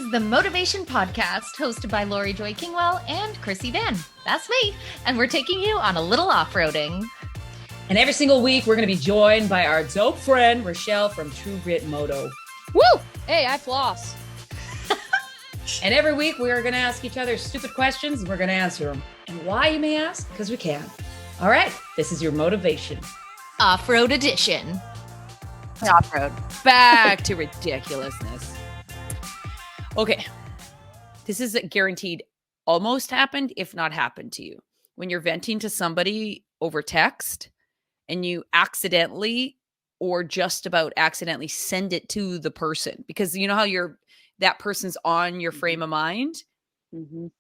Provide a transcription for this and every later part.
is the Motovation Podcast, hosted by Laurie Joy Kingwell and Krissy Vann. That's me. And we're taking you on a little off-roading. And every single week, we're going to be joined by our dope friend, Richelle from True Grit Moto. Woo! Hey, I floss. And every week, we are going to ask each other stupid questions, and we're going to answer them. And why, you may ask? Because we can. All right, this is your Motovation Off-road edition. Off-road. Back to ridiculousness. Okay. This is guaranteed almost happened, if not happened to you. When you're venting to somebody over text and you accidentally or just about accidentally send it to the person, because you know how that person's on your frame of mind, and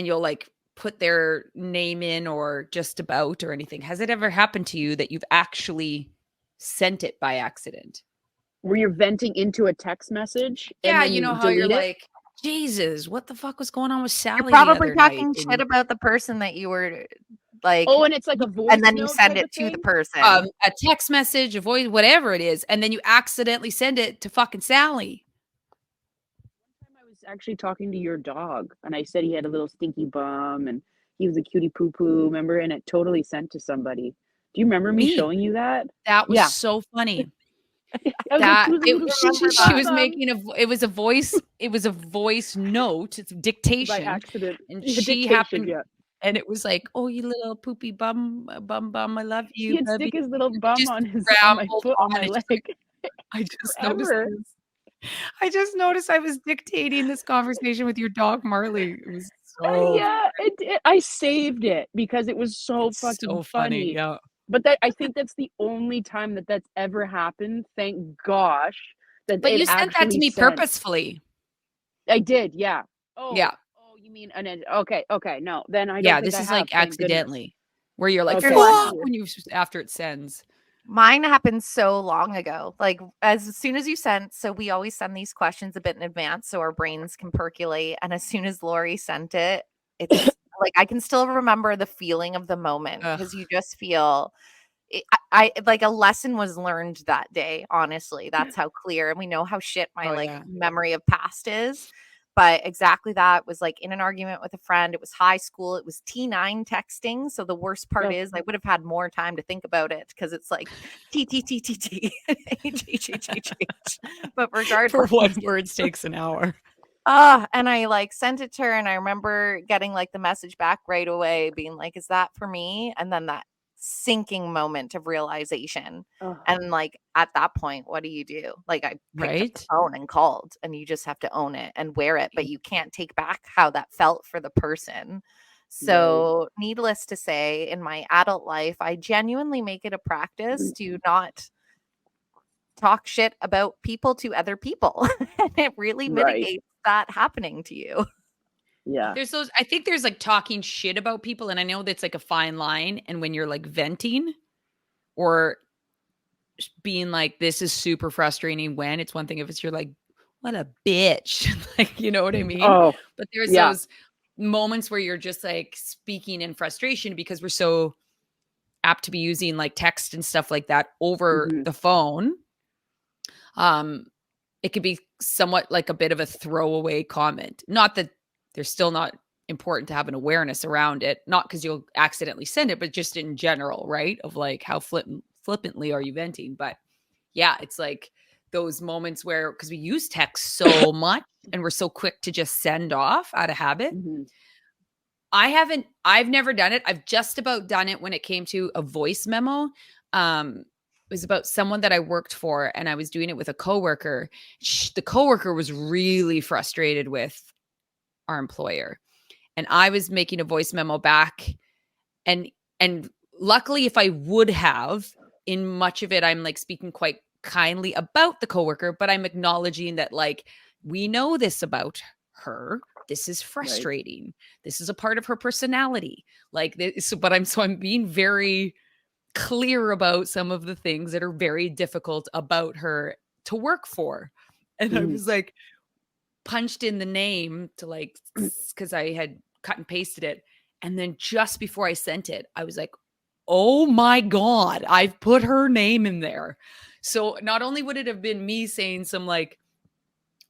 you'll like put their name in or just about or anything. Has it ever happened to you that you've actually sent it by accident? Where you're venting into a text message? Yeah, you know how you're like, Jesus, what the fuck was going on with Sally? You're probably the other talking night? shit about the person that you were like. Oh, and it's like a voice and then you note send type it of to thing? the person. A text message, a voice, whatever it is, and then you accidentally send it to fucking Sally. One time I was actually talking to your dog, and I said he had a little stinky bum, and he was a cutie poo poo, remember? And it totally sent to somebody. Do you remember me showing you that? That was Yeah. so funny. I was That like, she "Little was bum." making it was a voice note. It's by dictation, accident. and Yeah, she dictation, happened, yeah. and it was like, "Oh, you little poopy bum, I love you." He'd stick his little bum just on my rambled foot, on my on. It's leg. I just Forever. noticed this. I just noticed I was dictating this conversation with your dog, Marley. It was so Yeah, I saved it because it was so it's fucking so funny. Yeah. But I think that's the only time that's ever happened. Thank gosh that But it you sent that to actually me sent. purposefully. I did, yeah. Oh, Yeah. Oh, you mean okay. No, then I don't Yeah, think this I is have, like thank goodness. accidentally, where you're like, Okay. "Fuck," when you after it sends. Mine happened so long ago. Like as soon as you sent, so we always send these questions a bit in advance so our brains can percolate. And as soon as Laurie sent it, it's like I can still remember the feeling of the moment because you just feel I like a lesson was learned that day. Honestly, that's how clear, and we know how shit my memory of past is. But exactly that was like in an argument with a friend. It was high school. It was T9 texting. So the worst part is I would have had more time to think about it because it's like T T T T T H H H H H. But regardless, For what words takes an hour. and I like sent it to her, and I remember getting like the message back right away, being like, "Is that for me?" And then that sinking moment of realization. And like at that point, what do you do? Like I picked up the phone and called, and you just have to own it and wear it, but you can't take back how that felt for the person. So needless to say, in my adult life, I genuinely make it a practice to not talk shit about people to other people. And it really mitigates that happening to you. Yeah. I think there's like talking shit about people, and I know that's like a fine line. And when you're like venting or being like, this is super frustrating, when it's one thing if it's you're like, what a bitch. Like, you know what I mean? Oh, but there's those moments where you're just like speaking in frustration because we're so apt to be using like text and stuff like that over the phone. It could be somewhat like a bit of a throwaway comment. Not that they're still not important to have an awareness around it. Not because you'll accidentally send it, but just in general, right? Of like how flippantly are you venting? But yeah, it's like those moments where, because we use text so much and we're so quick to just send off out of habit. I've never done it. I've just about done it when it came to a voice memo. It was about someone that I worked for, and I was doing it with a coworker. The coworker was really frustrated with our employer, and I was making a voice memo back. And luckily, if I would have, in much of it, I'm like speaking quite kindly about the coworker, but I'm acknowledging that like, we know this about her. This is frustrating. Right. This is a part of her personality. Like this, but I'm being very clear about some of the things that are very difficult about her to work for. And I was like, punched in the name to like, because I had cut and pasted it. And then just before I sent it, I was like, oh my God, I've put her name in there. So not only would it have been me saying some like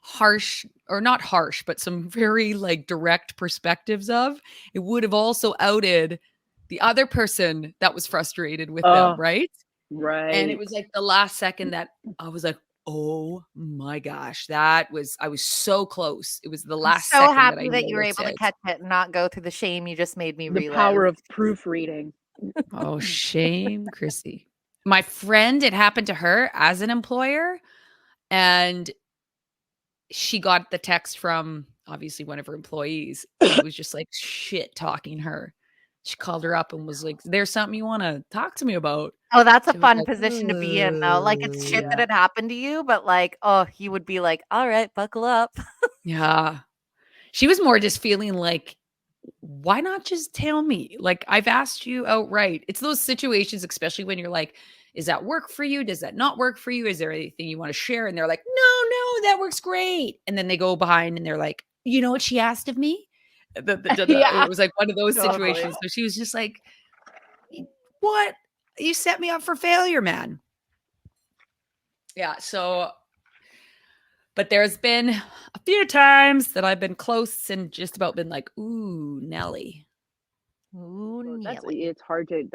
harsh, or not harsh, but some very like direct perspectives of, it would have also outed the other person that was frustrated with them, right? Right. And it was like the last second that I was like, oh my gosh, I was so close. It was the last so second happy that I that you were able to noticed it. catch it and not go through the shame you just made me The relive. power of proofreading. Oh, shame, Krissy. My friend, it happened to her as an employer, and she got the text from obviously one of her employees. It was just like shit talking her. She called her up and was like, "There's something you want to talk to me about?" Oh, that's a She was fun like, position to be in, though. Like, it's shit that Yeah. had happened to you, but like, oh, you would be like, all right, buckle up. yeah. She was more just feeling like, why not just tell me? Like, I've asked you outright. It's those situations, especially when you're like, is that work for you? Does that not work for you? Is there anything you want to share? And they're like, no, that works great. And then they go behind and they're like, you know what she asked of me? Yeah. It was like one of those Totally. situations. So she was just like, what? You set me up for failure, man. Yeah. So, but there's been a few times that I've been close and just about been like, ooh, Nelly. Ooh, Well, Nelly. it's hard to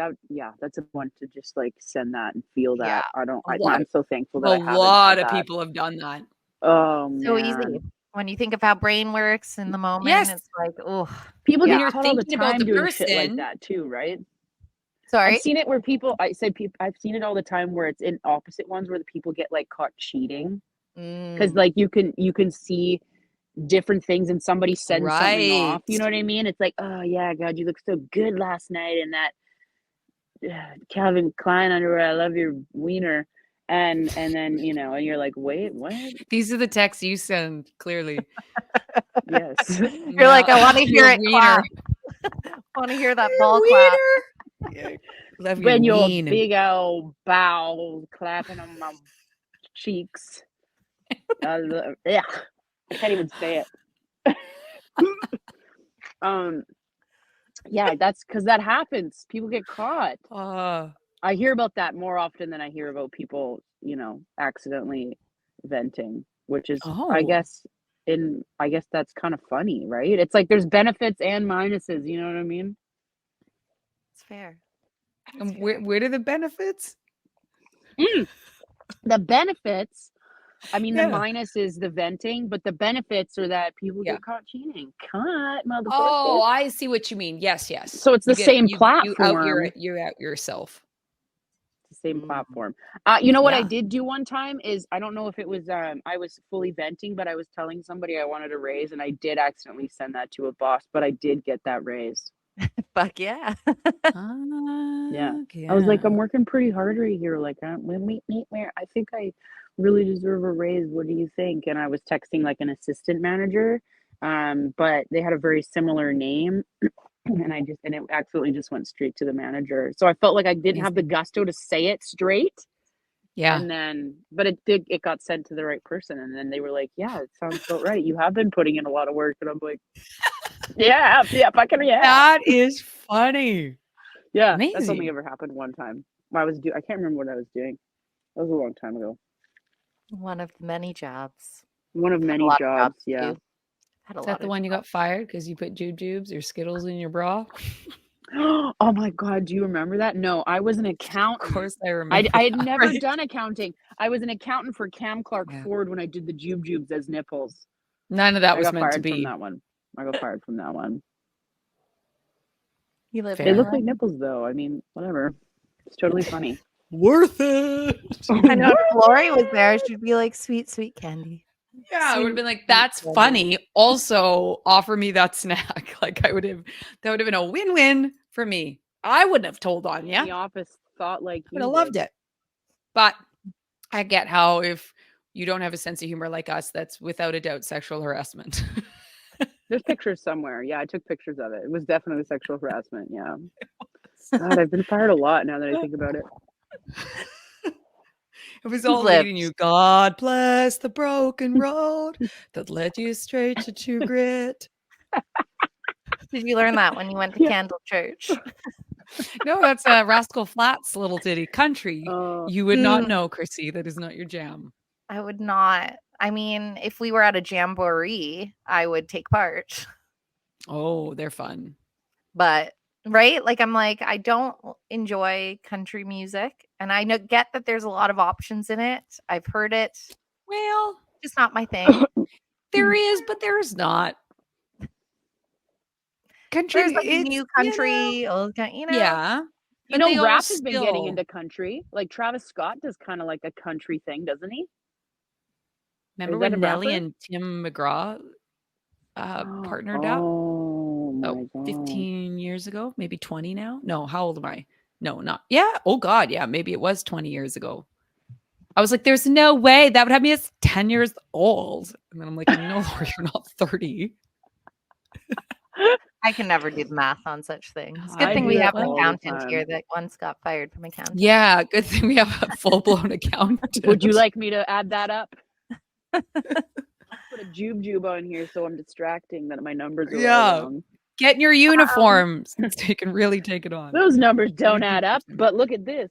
that's a one to just like send that and feel that. Yeah. I'm so thankful that A I haven't lot had of that. people have done that. Oh So man. easy. When you think of how brain works in the moment, Yes. it's like, oh, People Yeah. get You're caught all the thinking about time the doing shit like person. that too, right? sorry. I've seen it where I've seen it all the time where it's in opposite ones where the people get like caught cheating because Mm. like you can see different things and somebody sends something off. You know what I mean? It's like, oh yeah, God, you look so good last night in that Calvin Klein underwear. I love your wiener. And then and you're like, wait, what? These are the texts you send, clearly. Yes. You're like, I want to hear Your it wiener. clap. I want to hear that Your ball clap. wiener. Love your When your ween. big old bowels clapping on my cheeks. Yeah, I can't even say it. Yeah, that's because that happens. People get caught. I hear about that more often than I hear about people, accidentally venting, which is, I Oh. guess, that's kind of funny, right? It's like there's benefits and minuses. You know what I mean? It's fair. And where are the benefits? The benefits. I mean, the Yeah. minus is the venting, but the benefits are that people Yeah. get caught cheating. Caught, motherfucker. Oh, I see what you mean. Yes. So it's the same You platform. you out yourself. The same Mm. platform. You know what I Yeah. did do one time is I don't know if it was I was fully venting, but I was telling somebody I wanted a raise, and I did accidentally send that to a boss, but I did get that raise. Fuck yeah. Yeah. Okay. I was like, I'm working pretty hard right here. Like, where I think I really deserve a raise. What do you think? And I was texting like an assistant manager, but they had a very similar name. And it absolutely just went straight to the manager. So I felt like I didn't have the gusto to say it straight. Yeah. And then, but it got sent to the right person. And then they were like, yeah, it sounds about right. You have been putting in a lot of work. And I'm like, yeah, fucking yeah. That is funny. Yeah. Amazing. That's only ever happened one time. I can't remember what I was doing. That was a long time ago. One of many jobs. One of Had a many lot of jobs. Yeah. too. Had a Is lot that the of one you got fired because you put jubes or Skittles in your bra? Oh my God. Do you remember that? No, I was an Of accountant. course I remember. I had that, never right? done accounting. I was an accountant for Cam Clark Yeah. Ford when I did the jubes as nipples. None of that I was got meant to fired from be. that one. I got fired from that one. You live Fair. They and look learn. like nipples though. I mean, whatever. It's totally funny. Worth it. I know if Laurie was there, she'd be like, sweet, sweet candy. Yeah, I would have been like, Sweet that's candy. funny. Also, offer me that snack. Like that would have been a win-win for me. I wouldn't have told on you. The office thought like Would you have loved did. it. But I get how if you don't have a sense of humor like us, that's without a doubt sexual harassment. There's pictures somewhere. Yeah, I took pictures of it. It was definitely sexual harassment. Yeah. God, I've been fired a lot now that I think about it. It was all lived. leading you. God bless the broken road that led you straight to True Grit. Did you learn that when you went to Yeah. Candle Church? No, that's a Rascal Flatts little ditty. Country. Oh. You would not know, Krissy. That is not your jam. I would not. I mean, if we were at a jamboree, I would take part. Oh, they're fun. But right? Like I'm like, I don't enjoy country music. And I get that there's a lot of options in it. I've heard it. Well, It's not my thing. there is, but there's not. Country, There's like it's, new country, old country, yeah. You But they know, are rap has been getting still- into country. Like Travis Scott does kind of like a country thing, doesn't he? Remember Is that when a Nelly rapper? and Tim McGraw partnered up? Oh my god. 15 years ago, maybe 20 now. No, how old am I? No, not. Yeah. Oh God. Yeah. Maybe it was 20 years ago. I was like, there's no way that would have me as 10 years old. And then I'm like, no, Laurie, you're not 30. I can never do the math on such things. It's a I good thing do we that have an all the accountant time. here that once got fired from accounting. Yeah. Good thing we have a full blown accountant. Would you like me to add that up? Put a jube on here so I'm distracting that my numbers are all Yeah. wrong. Get in your uniforms so you can really take it on? Those numbers don't add up, but look at this.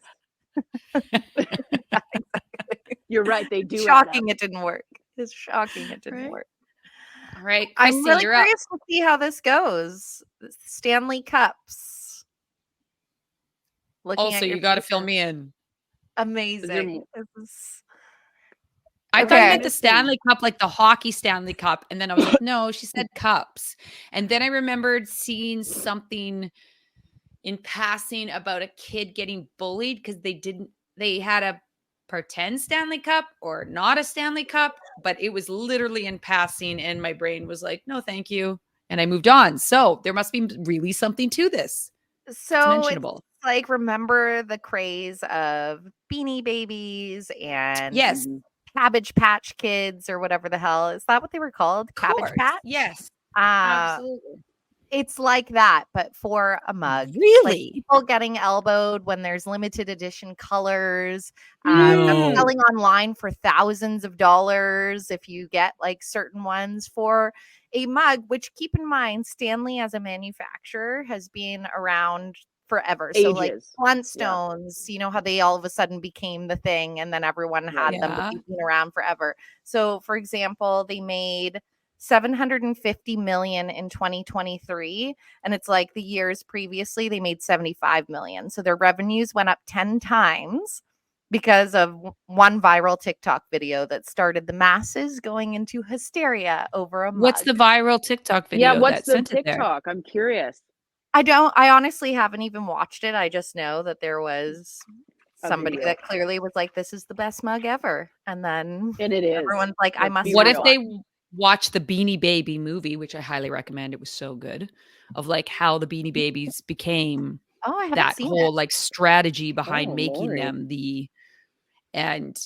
You're right, they do. Shocking it didn't work. It's shocking it didn't Right? work. All right. I'm Krissy, really you're up. curious to see how this goes. Stanley Cups. Looking Also, at your you got to fill faces. me in. Amazing. This is- I thought you Okay. meant the Stanley Cup, like the hockey Stanley Cup. And then I was like, no, she said cups. And then I remembered seeing something in passing about a kid getting bullied because they had a pretend Stanley Cup or not a Stanley Cup, but it was literally in passing. And my brain was like, no, thank you. And I moved on. So there must be really something to this. So it's mentionable. like, remember the craze of Beanie Babies and Yes. Cabbage Patch Kids or whatever the hell. Is that what they were called? Of Cabbage course. Patch? Yes. Uh, Absolutely. It's like that, but for a mug. Like Really? people getting elbowed when there's limited edition colors. No. Selling online for thousands of dollars if you get like certain ones for a mug, which keep in mind, Stanley as a manufacturer has been around forever. So like Ages. Flintstones, you know how they all of a sudden became the thing and then everyone had them, but Yeah. they've been around forever. So for example, they made 750 million in 2023, and it's like the years previously they made 75 million. So their revenues went up 10 times because of one viral TikTok video that started the masses going into hysteria over a mug. What's the viral TikTok video? Yeah, what's that the sent it there? TikTok? I'm curious. I honestly haven't even watched it. I just know that there was A somebody video. that clearly was like, this is the best mug ever. And then And it is. everyone's like, I Let's must be What have if it. they watch the Beanie Baby movie, which I highly recommend? It was so good, of like how the Beanie Babies became Oh, I haven't that seen whole it. like strategy behind Oh, making Laurie. them and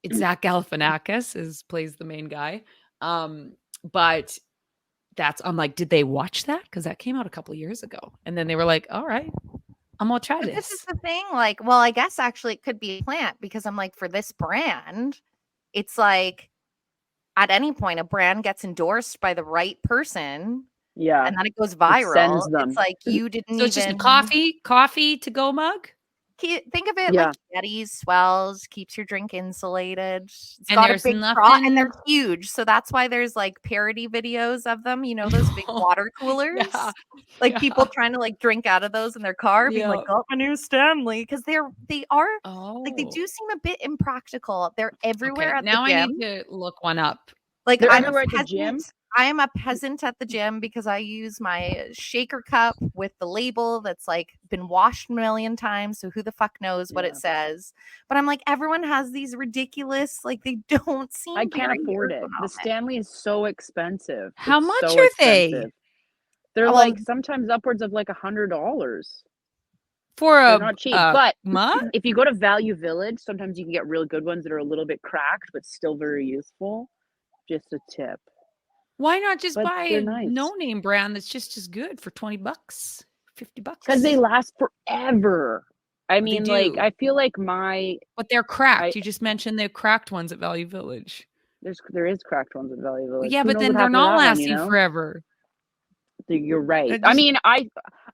it's Zach Galifianakis plays the main guy. But I'm like, did they watch that? Because that came out a couple of years ago, and then they were like, all right, I'm gonna try But this is this. the thing, like, well, I guess actually it could be a plant because I'm like, for this brand, it's like at any point a brand gets endorsed by the right person Yeah. and then it goes sends viral. them. It's like you didn't So it's just a even coffee to go mug. think of it Yeah. like Yeti's swells, keeps your drink insulated. It's And got a there's big straw and nothing- they're huge. So that's why there's like parody videos of them, you know, those big water coolers. Yeah. Like Yeah. people trying to like drink out of those in their car, being like, Yeah. got my new Stanley. Because they are Oh, like they do seem a bit impractical. They're everywhere Okay, at now the I gym. need to look one up. Like They're I'm a everywhere at the gym? peasant. I am a peasant at the gym because I use my shaker cup with the label that's like been washed a million times. So who the fuck knows what Yeah. it says? But I'm like, everyone has these ridiculous, like they don't seem. I can't very afford it. The ergonomic. Stanley is so expensive. How It's much so are they? expensive. They're Well, like sometimes upwards of like $100. For They're a not cheap. But mug? if you go to Value Village, sometimes you can get real good ones that are a little bit cracked, but still very useful. Just a tip. Why not just But buy they're a nice. no-name brand that's just as good for $20, $50? Because they last forever. I They mean, like, do. I feel like But they're cracked. You just mentioned they're cracked ones at Value Village. there is cracked ones at Value Village. Yeah, Who but knows then what they're happened to not that one, lasting you know? forever. You're right. That I just- mean,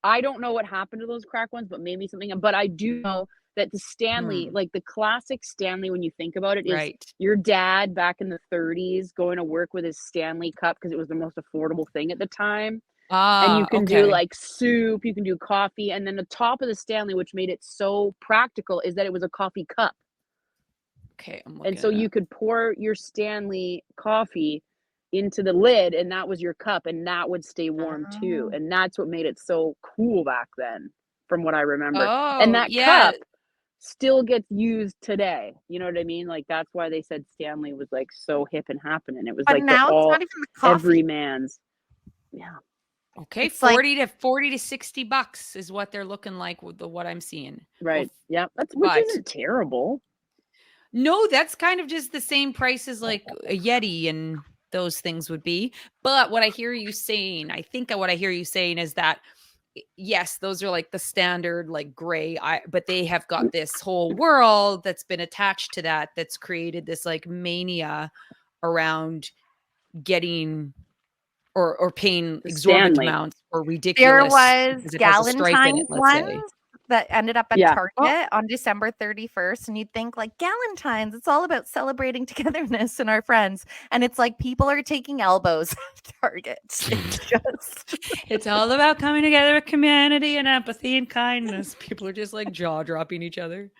I don't know what happened to those cracked ones, but maybe something. But I do know that the Stanley, like the classic Stanley, when you think about it, is Right. your dad back in the 30s going to work with his Stanley cup because it was the most affordable thing at the time. And you can do like soup, you can do coffee. And then the top of the Stanley, which made it so practical, is that it was a coffee cup. Okay. And so you could pour your Stanley coffee into the lid, and that was your cup, and that would stay warm too. And that's what made it so cool back then, from what I remember. And that cup still gets used today. You know what I mean? Like, that's why they said Stanley was like so hip and happening. It was But like now it's not even the coffee. every man's. Yeah. Okay, It's 40 to $60 is what they're looking like with what I'm seeing. Right. Yeah. Which isn't terrible. No, that's kind of just the same price as like a Yeti and those things would be. But what I hear you saying, I think what I hear you saying is that yes, those are like the standard like gray, but they have got this whole world that's been attached to that's created this like mania around getting or paying exorbitant Stanley. amounts or ridiculous. There was because it has a stripe in it, Galentine's let's say. ones that ended up at Target on December 31st. And you'd think like Galentine's, it's all about celebrating togetherness and our friends. And it's like people are taking elbows at Target. It's just It's all about coming together with humanity and empathy and kindness. People are just like jaw dropping each other.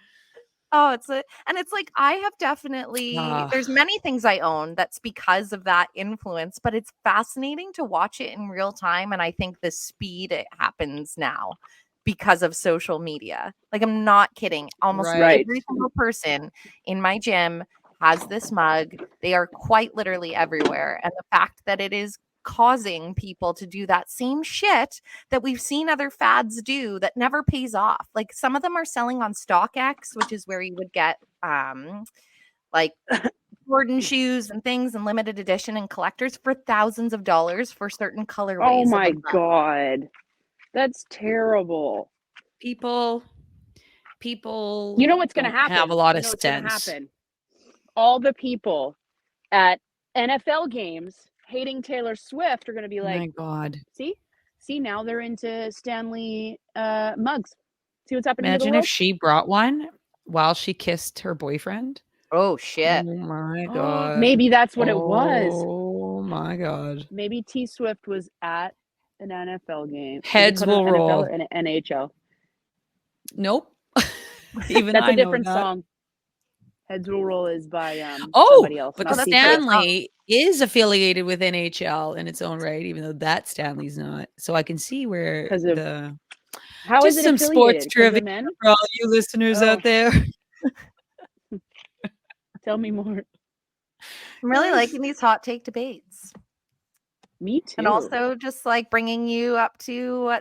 Oh, it's like I have definitely there's many things I own that's because of that influence, but it's fascinating to watch it in real time. And I think the speed it happens now because of social media. Like, I'm not kidding. Almost every single person in my gym has this mug. They are quite literally everywhere. And the fact that it is causing people to do that same shit that we've seen other fads do that never pays off. Like, some of them are selling on StockX, which is where you would get like Jordan shoes and things and limited edition and collectors for thousands of dollars for certain colorways. Oh my God. That's terrible. People you know what's going to happen? Have a lot of sense. All the people at NFL games hating Taylor Swift are going to be like, oh my God. See, now they're into Stanley mugs. See what's happening. Imagine if she brought one while she kissed her boyfriend. Oh shit. Oh my God. Maybe that's what it was. Oh my God. Maybe T Swift was at an NFL game. Heads will roll. NFL and NHL. Nope. Even that's a different song. Heads will roll is by somebody else. But Stanley is affiliated with NHL in its own right, even though that Stanley's not. So I can see where how just is it some affiliated? sports trivia for all you listeners out there. Tell me more. I'm really liking these hot take debates. Me too. And also just like bringing you up to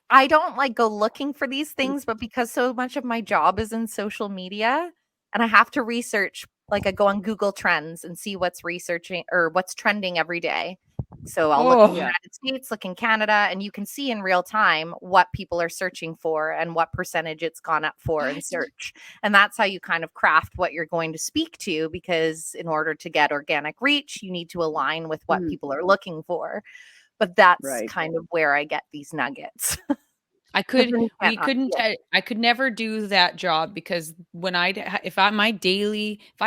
I don't like go looking for these things, but because so much of my job is in social media and I have to research, like I go on Google Trends and see what's researching or what's trending every day. So I'll look in the United States, look in Canada, and you can see in real time what people are searching for and what percentage it's gone up for in search. And that's how you kind of craft what you're going to speak to, because in order to get organic reach, you need to align with what people are looking for. But that's kind of where I get these nuggets. I could never do that job because when if I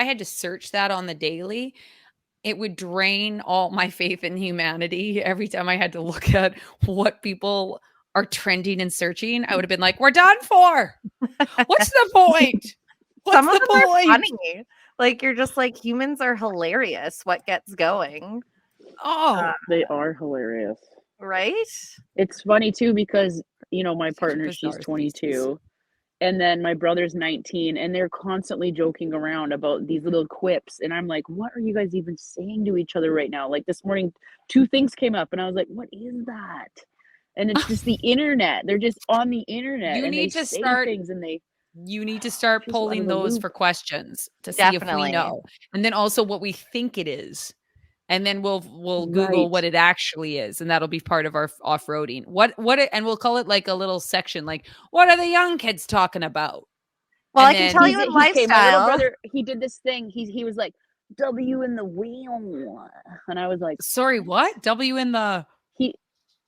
had to search that on the daily, it would drain all my faith in humanity. Every time I had to look at what people are trending and searching, I would have been like, we're done for. What's the point? Some of them are funny. Like, you're just like, humans are hilarious. What gets going? They are hilarious. Right? It's funny too, because, you know, my partner, she's 22. And then my brother's 19, and they're constantly joking around about these little quips. And I'm like, what are you guys even saying to each other right now? Like this morning, 2 things came up, and I was like, what is that? And it's just the internet. They're just on the internet. You need to start things, and you need to start polling those for questions to see if we know, and then also what we think it is. And then we'll Google what it actually is, and that'll be part of our off-roading. And we'll call it like a little section, like, what are the young kids talking about? Well, I can tell you in lifestyle. My little brother, he did this thing. He was like, W in the wheel. And I was like, sorry, what? W in the...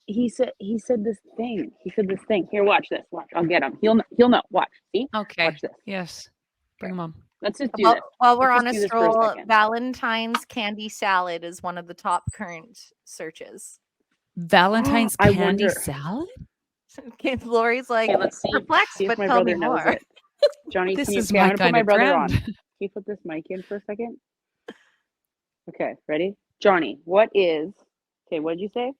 he said this thing. He said this thing. Here, watch this. Watch. I'll get him. He'll know. Watch. See? Okay. Watch this. Yes. Bring him on. Let's just do While, this. while we're Let's on a just do this for a stroll, second. Valentine's candy salad is one of the top current searches. Valentine's I candy wonder- salad? Lori's like Okay, let's see. perplexed, See if but my tell me brother knows more. it. Johnny, This can you, is okay, my I'm gonna put kind my of brother on. friend. Can you put this mic in for a second? Okay, ready? Johnny, what did you say?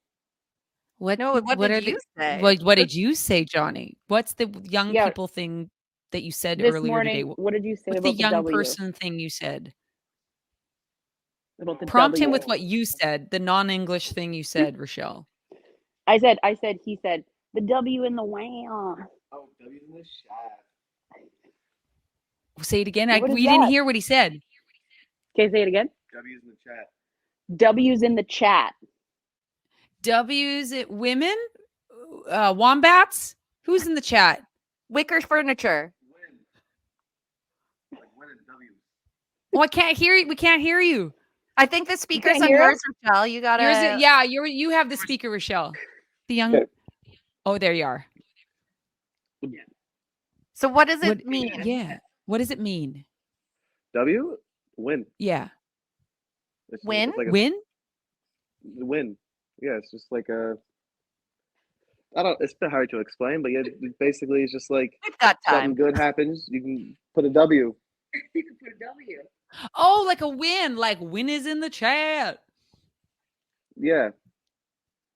What? No, what are did the- you say? What did you say, Johnny? What's the young Yeah. people thing that you said This earlier morning, today? what did you say What's the about the young W? person thing you said? About the Prompt him W. with what you said, the non-English thing you said, Richelle. He said, the W in the wow. Oh, W's in the chat. Say it again. What is We didn't that? hear what he said. Okay, say it again. W's in the chat. W's in the chat. W's it women? Wombats? Who's in the chat? Wicker furniture. Win. Like win and W's. Oh, I can't hear you. We can't hear you. I think the speaker's can't on hear yours, Richelle. You gotta. You have the speaker, Richelle. The young. Okay. Oh, there you are. So what does it What- mean? Yeah. What does it mean? W? Win. Yeah. It's Win? It's like a Win? win. Yeah, it's just like it's a bit hard to explain, but yeah, basically it's just like We've got something time. good happens, you can put a W. You can put a W. Oh, like a win. Like win is in the chat. Yeah.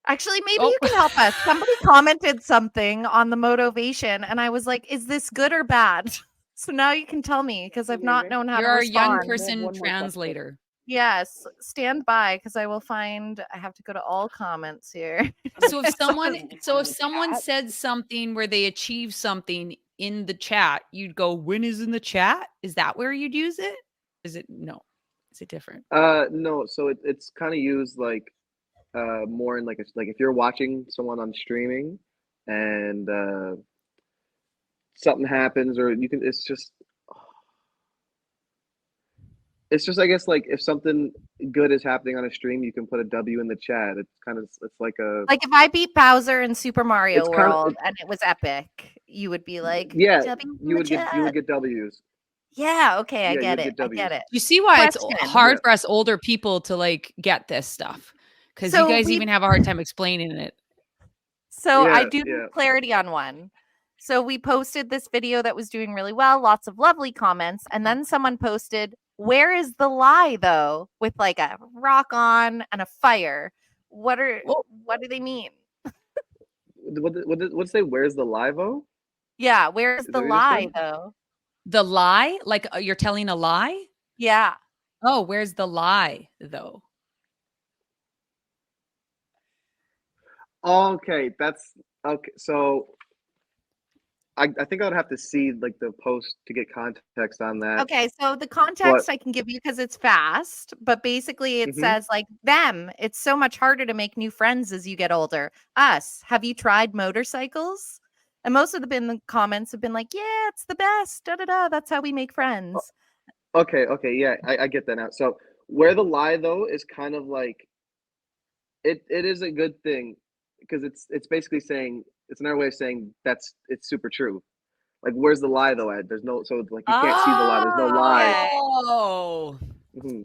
Actually, maybe Oh. you can help us. Somebody commented something on the Motovation, and I was like, "Is this good or bad?" So now you can tell me because I've not known how You're to our respond. young One person more question. translator. Yes, stand by because I will find. I have to go to all comments here. So if someone said something where they achieved something in the chat, you'd go, "Win is in the chat." Is that where you'd use it? Is it no? Is it different? No, so it's kind of used like more in like if you're watching someone on streaming and something happens or you can it's just I guess like if something good is happening on a stream, you can put a W in the chat. It's like a Like if I beat Bowser in Super Mario It's kinda- World and it was epic, you would be like, yeah, "W in you the would chat." get W's. Yeah, okay, I Yeah, get you'd it. get I get Ws. it. You see why it's Question. hard Yeah. for us older people to like get this stuff because So you guys we- even have a hard time explaining it. So I Yeah, do yeah. clarity on one. So we posted this video that was doing really well, lots of lovely comments, and then someone posted, "Where is the lie though?" with like a rock on and a fire. What do they mean? What's say? Where's the live-o? Yeah, where is Is the that what you lie said? though? The lie, like you're telling a lie. Yeah. Oh, where's the lie though? Okay, that's okay. So I think I would have to see like the post to get context on that. Okay, so the context I can give you because it's fast, but basically it Mhm. says like them, it's so much harder to make new friends as you get older. Us, have you tried motorcycles? And most of the comments have been like, yeah, it's the best. Da da da. That's how we make friends. Okay, yeah, I get that now. So where the lie though is kind of like it is a good thing because it's basically saying it's another way of saying it's super true. Like where's the lie though at? There's no like you can't see the lie. There's no lie. Okay. Oh,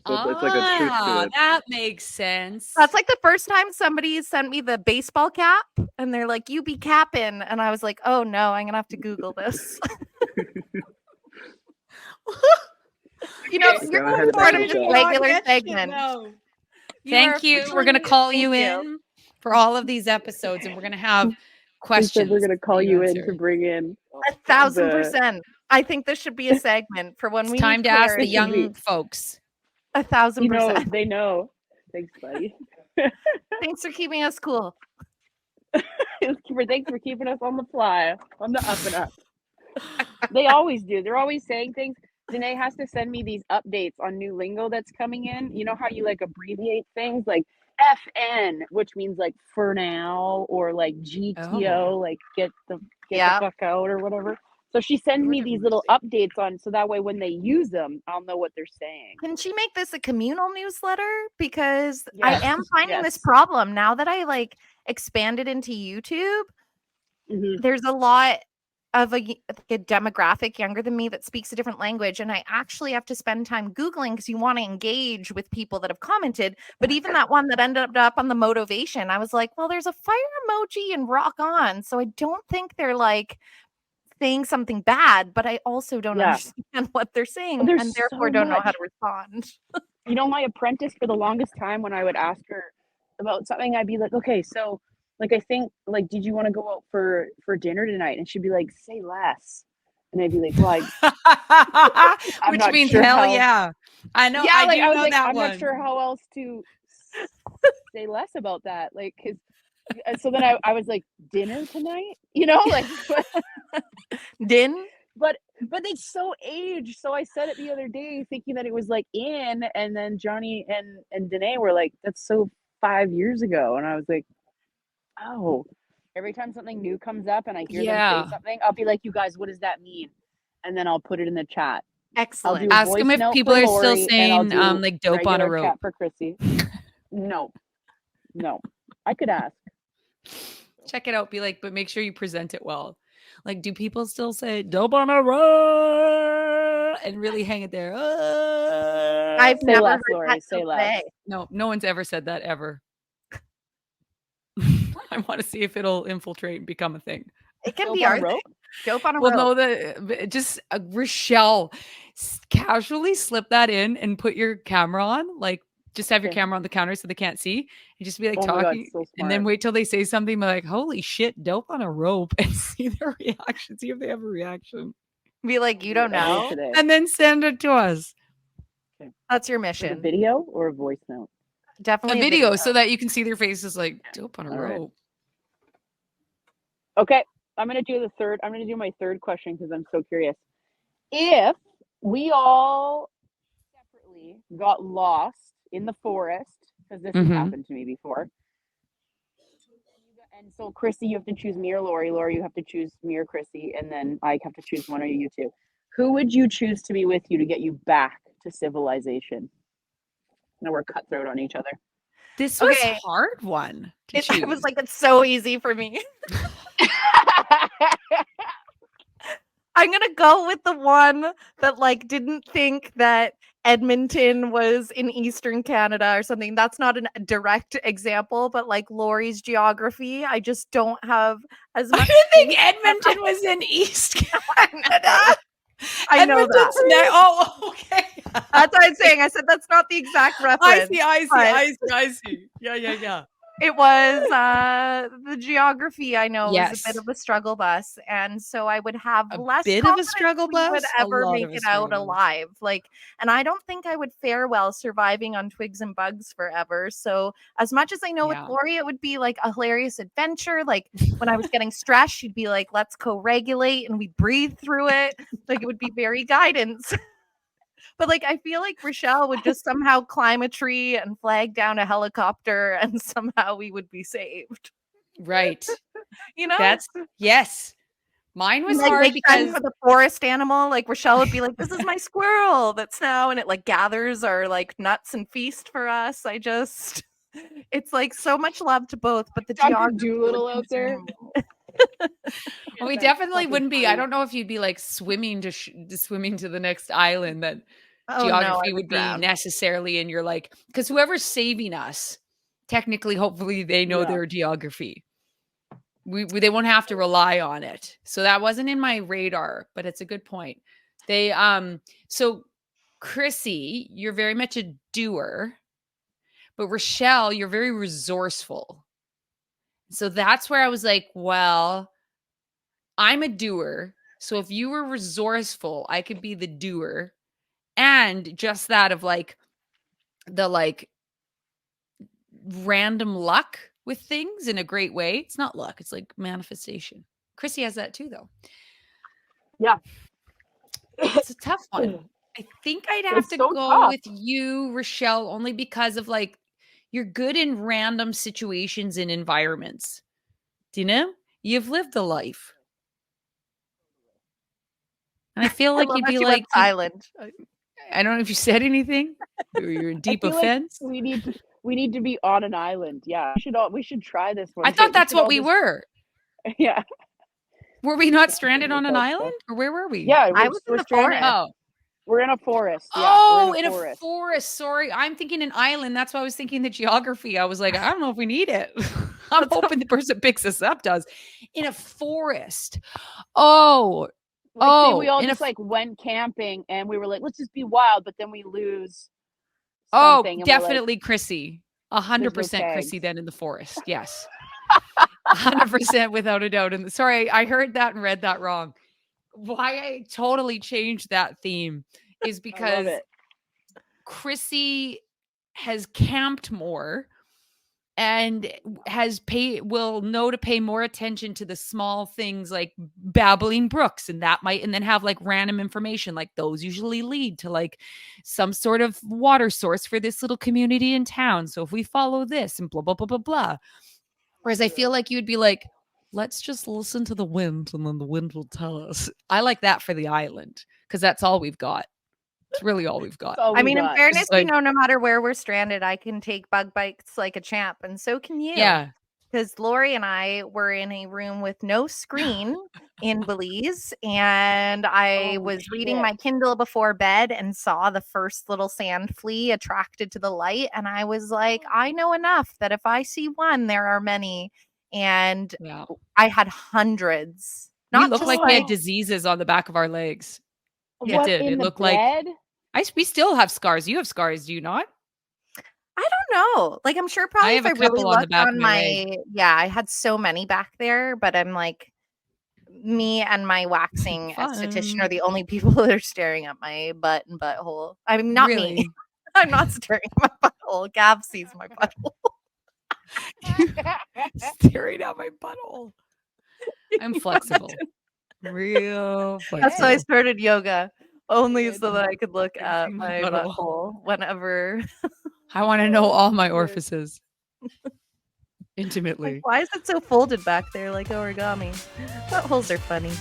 So it's like a truth to it. that makes sense. That's like the first time somebody sent me the baseball cap and they're like, you be capping. And I was like, oh no, I'm going to have to Google this. You know, Okay, you're I'm headed part back of to this the regular segment. Thank you. We're going to call you Thank in for all of these episodes, and we're going to have We questions. said we're gonna call to you in answer. to bring in 1,000%. I think this should be a segment for when It's we time need to ask the clarity. young folks. 1,000%. they know. Thanks, buddy. Thanks for keeping us cool. Thanks for keeping us on the fly, on the up and up. They always do. They're always saying things. Danae has to send me these updates on new lingo that's coming in. You know how you like abbreviate things like FN, which means like for now, or like GTO, like get the Yeah. fuck out or whatever. So she sends me these little updates on, so that way when they use them, I'll know what they're saying. Can she make this a communal newsletter? Because Yes. I am finding this Yes. problem now that I like expanded into YouTube. Mhm. There's a lot of a demographic younger than me that speaks a different language, and I actually have to spend time Googling because you want to engage with people that have commented. But even that one that ended up on the Motovation, I was like, well, there's a fire emoji and rock on. So I don't think they're like saying something bad, but I also don't Yeah. understand what they're saying There's and therefore so don't know how much. to respond. You know, my apprentice, for the longest time, when I would ask her about something, I'd be like, okay, so like, I think, like, did you want to go out for dinner tonight? And she'd be like, say less. And I'd be like, well, I'm Which not means sure hell how. yeah. I know. Yeah, I like do I was know like, that I'm one. not sure how else to say less about that. Like, cause so then I was like, dinner tonight, you know, like, Din? but it's so aged. So I said it the other day thinking that it was like in, and then Johnny and Danae were like, that's so 5 years ago. And I was like, oh, every time something new comes up and I hear them Yeah. say something, I'll be like, you guys, what does that mean? And then I'll put it in the chat. I'll Excellent. do a Ask voice them if note people for are still Laurie, and I'll saying do like dope on a regular rope. chat for Krissy. No, I could ask. Check it out. Be like, but make sure you present it well. Like, do people still say dope on a rope and really hang it there? I've Say never less, heard Laurie. that Say till less. today. No one's ever said that ever. I want to see if it'll infiltrate and become a thing. It can Dope be on a our rope? thing. Dope on a Well, rope. no, just Richelle, casually slip that in and put your camera on. Like, just have your Okay. camera on the counter so they can't see. And just be like Oh my God, talking, so and then smart. wait till they say something. Be like, "Holy shit, dope on a rope," and see their reaction. See if they have a reaction, Be like, you don't I'll do it know. today. and then send it to us. That's your With a mission. video or a voice note? A Definitely video so that you can see their faces. Like dope on a All right. rope. Okay, I'm gonna do my third question because I'm so curious. If we all separately got lost in the forest, because this has Mhm. happened to me before, and so Krissy, you have to choose me or Laurie. Laurie, you have to choose me or Krissy, and then I have to choose one of you two. Who would you choose to be with you to get you back to civilization? Now we're cutthroat on each other. This was Okay. hard one to I choose. was like, it's so easy for me. I'm gonna go with the one that like didn't think that Edmonton was in Eastern Canada or something. That's not a direct example, but like Laurie's geography, I just don't have as I much. didn't think Edmonton was in East Canada. I know that. Oh, okay. That's what I'm saying. I said that's not the exact reference. I see. Yeah. It was the geography I know was a Yes. bit of a struggle bus, and so I would have A less bit of a confidence struggle we would bus? A ever lot make of a it out struggle bus. alive. Like, and I don't think I would fare well surviving on twigs and bugs forever. So as much as I know Yeah. with Laurie, it would be like a hilarious adventure. Like when I was getting stressed, she'd be like, let's co-regulate, and we breathe through it. Like it would be very guidance. But like I feel like Richelle would just somehow climb a tree and flag down a helicopter and somehow we would be saved. Right. You know? Yes. Mine was like hard make time because for the forest animal. Like Richelle would be like, this is my squirrel that's now, and it like gathers our like nuts and feast for us. It's like so much love to both, but the Dr. geography would Doolittle out there. consume me. we That's definitely fucking wouldn't be. funny. I don't know if you'd be like swimming to swimming to the next island that Oh no, I geography would would be drown. necessarily, and you're like, because whoever's saving us, technically, hopefully they know Yeah. their geography. They won't have to rely on it. So that wasn't in my radar, but it's a good point. They so Krissy, you're very much a doer, but Richelle, you're very resourceful. So that's where I was like, well, I'm a doer. So if you were resourceful, I could be the doer. And just that of like the like random luck with things in a great way. It's not luck, it's like manifestation. Krissy has that too, though. Yeah. It's a tough one. I think I'd have It's to so go tough. with you, Richelle, only because of like you're good in random situations and environments. Do you know? You've lived a life. And I feel like love you'd how be she went like, silent. I don't know if you said anything. Or you're in I deep feel like offense. we need to be on an island. Yeah, we should try this one. I thought that's what we were. Yeah. Were we not Yeah, stranded on an that's island? Or where were we? Yeah, I was in the stranded. forest. Oh. We're in a forest. Yeah, Oh, we're in a forest. Sorry. I'm thinking an island. That's why I was thinking the geography. I was like, I don't know if we need it. I'm hoping the person picks us up does. In a forest. Oh. Like, say we all in just like went camping and we were like, let's just be wild, but then we lose Oh, something. And definitely Krissy. 100% Krissy then in the forest. Yes. 100% without a doubt. And sorry, I heard that and read that wrong. Why I totally changed that theme is we're like, I love because it. Krissy has camped more and will know to pay more attention to the small things like babbling brooks, and then have like random information like those usually lead to like some sort of water source for this little community in town. So if we follow this and blah, blah, blah, blah, blah. Whereas I feel like you'd be like, let's just listen to the wind and then the wind will tell us. I like that for the island because that's all we've got. It's really all we've got. I mean, in fairness, like, no matter where we're stranded, I can take bug bites like a champ, and so can you. Yeah. Because Laurie and I were in a room with no screen in Belize, and I was reading my Kindle before bed and saw the first little sand flea attracted to the light, and I was like, I know enough that if I see one, there are many. And I had hundreds. We looked like we had diseases on the back of our legs. What, it did. It looked like we still have scars. You have scars, do you not? I don't know. Like, I'm sure probably if I really looked on my I had so many back there, but I'm like, me and my waxing esthetician are the only people that are staring at my butt and butthole. I mean, not me. I'm not staring at my butthole. Gav sees my butthole. Staring at my butthole. I'm flexible. Real flexible. That's why I started yoga. Only so that I could look at my butthole whenever. I want to know all my orifices. Intimately. Like, why is it so folded back there like origami? Buttholes are funny.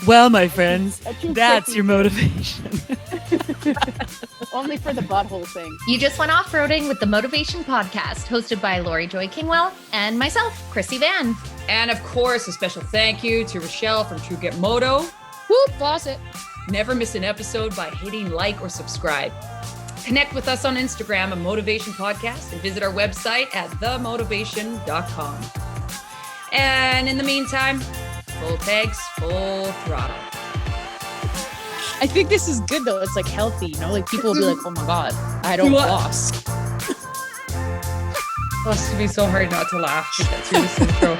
Well, my friends, that's your motivation. Only for the butthole thing. You just went off-roading with the Motovation Podcast, hosted by Laurie Joy Kingwell and myself, Krissy Vann. And of course, a special thank you to Richelle from True Grit Moto. Whoop, boss it. Never miss an episode by hitting like or subscribe. Connect with us on Instagram at Motovation Podcast and visit our website at themotivation.com. And in the meantime, full pegs, full throttle. I think this is good though. It's like healthy, you know? Like people will be like, oh my God, I don't floss. It must be so hard not to laugh to get through this intro.